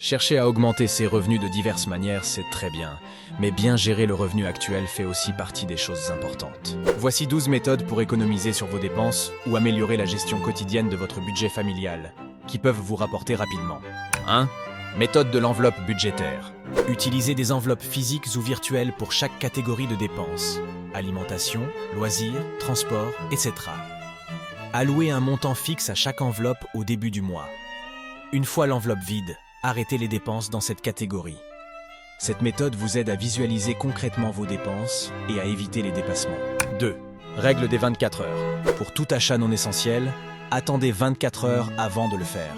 Chercher à augmenter ses revenus de diverses manières, c'est très bien, mais bien gérer le revenu actuel fait aussi partie des choses importantes. Voici 12 méthodes pour économiser sur vos dépenses ou améliorer la gestion quotidienne de votre budget familial, qui peuvent vous rapporter rapidement. 1. Méthode de l'enveloppe budgétaire. Utilisez des enveloppes physiques ou virtuelles pour chaque catégorie de dépenses. Alimentation, loisirs, transport, etc. Allouez un montant fixe à chaque enveloppe au début du mois. Une fois l'enveloppe vide, arrêtez les dépenses dans cette catégorie. Cette méthode vous aide à visualiser concrètement vos dépenses et à éviter les dépassements. 2. Règle des 24 heures. Pour tout achat non essentiel, attendez 24 heures avant de le faire.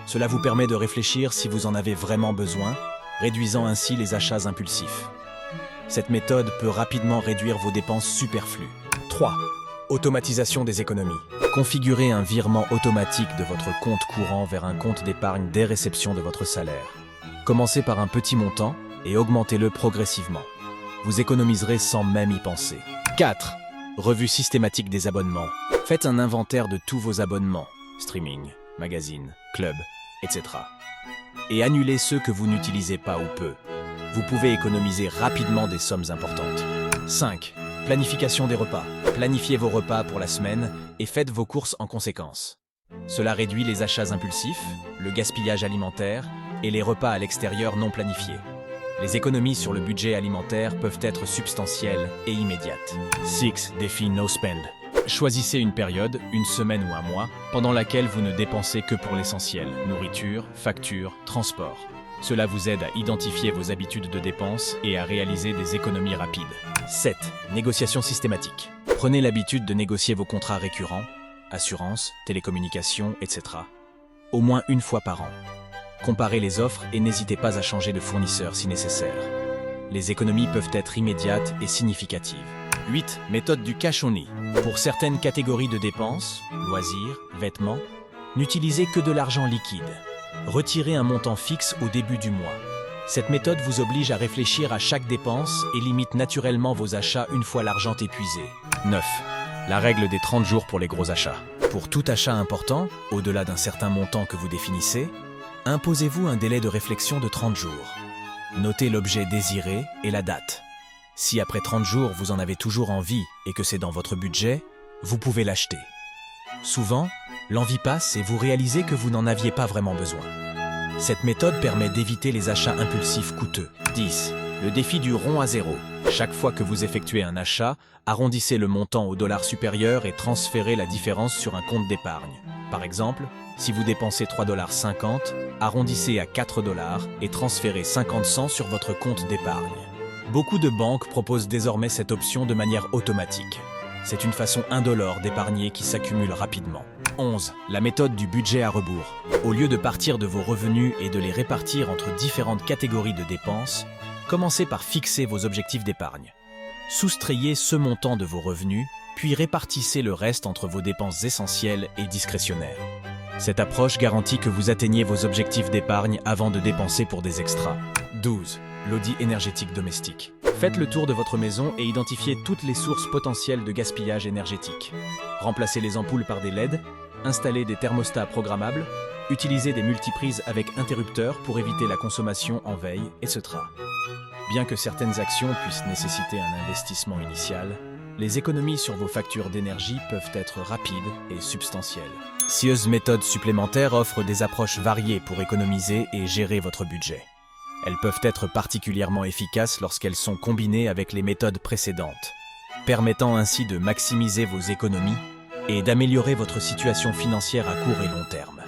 Cela vous permet de réfléchir si vous en avez vraiment besoin, réduisant ainsi les achats impulsifs. Cette méthode peut rapidement réduire vos dépenses superflues. 3. Automatisation des économies. Configurez un virement automatique de votre compte courant vers un compte d'épargne dès réception de votre salaire. Commencez par un petit montant et augmentez-le progressivement. Vous économiserez sans même y penser. 4. Revue systématique des abonnements. Faites un inventaire de tous vos abonnements, streaming, magazine, club, etc. Et annulez ceux que vous n'utilisez pas ou peu. Vous pouvez économiser rapidement des sommes importantes. 5. Planification des repas. Planifiez vos repas pour la semaine et faites vos courses en conséquence. Cela réduit les achats impulsifs, le gaspillage alimentaire et les repas à l'extérieur non planifiés. Les économies sur le budget alimentaire peuvent être substantielles et immédiates. 6. Défi No Spend. Choisissez une période, une semaine ou un mois, pendant laquelle vous ne dépensez que pour l'essentiel, nourriture, factures, transport. Cela vous aide à identifier vos habitudes de dépenses et à réaliser des économies rapides. 7. Négociation systématique. Prenez l'habitude de négocier vos contrats récurrents, assurance, télécommunications, etc. au moins une fois par an. Comparez les offres et n'hésitez pas à changer de fournisseur si nécessaire. Les économies peuvent être immédiates et significatives. 8. Méthode du cash only. Pour certaines catégories de dépenses, loisirs, vêtements, n'utilisez que de l'argent liquide. Retirez un montant fixe au début du mois. Cette méthode vous oblige à réfléchir à chaque dépense et limite naturellement vos achats une fois l'argent épuisé. 9. La règle des 30 jours pour les gros achats. Pour tout achat important, au-delà d'un certain montant que vous définissez, imposez-vous un délai de réflexion de 30 jours. Notez l'objet désiré et la date. Si après 30 jours vous en avez toujours envie et que c'est dans votre budget, vous pouvez l'acheter. Souvent, l'envie passe et vous réalisez que vous n'en aviez pas vraiment besoin. Cette méthode permet d'éviter les achats impulsifs coûteux. 10. Le défi du rond à zéro. Chaque fois que vous effectuez un achat, arrondissez le montant au dollar supérieur et transférez la différence sur un compte d'épargne. Par exemple, si vous dépensez 3,50 $, arrondissez à 4 $ et transférez 50 cents sur votre compte d'épargne. Beaucoup de banques proposent désormais cette option de manière automatique. C'est une façon indolore d'épargner qui s'accumule rapidement. 11. La méthode du budget à rebours. Au lieu de partir de vos revenus et de les répartir entre différentes catégories de dépenses, commencez par fixer vos objectifs d'épargne. Soustrayez ce montant de vos revenus, puis répartissez le reste entre vos dépenses essentielles et discrétionnaires. Cette approche garantit que vous atteignez vos objectifs d'épargne avant de dépenser pour des extras. 12. L'audit énergétique domestique. Faites le tour de votre maison et identifiez toutes les sources potentielles de gaspillage énergétique. Remplacez les ampoules par des LED, installez des thermostats programmables, utilisez des multiprises avec interrupteurs pour éviter la consommation en veille, etc. Bien que certaines actions puissent nécessiter un investissement initial, les économies sur vos factures d'énergie peuvent être rapides et substantielles. Scieuses méthodes supplémentaires offrent des approches variées pour économiser et gérer votre budget. Elles peuvent être particulièrement efficaces lorsqu'elles sont combinées avec les méthodes précédentes, permettant ainsi de maximiser vos économies et d'améliorer votre situation financière à court et long terme.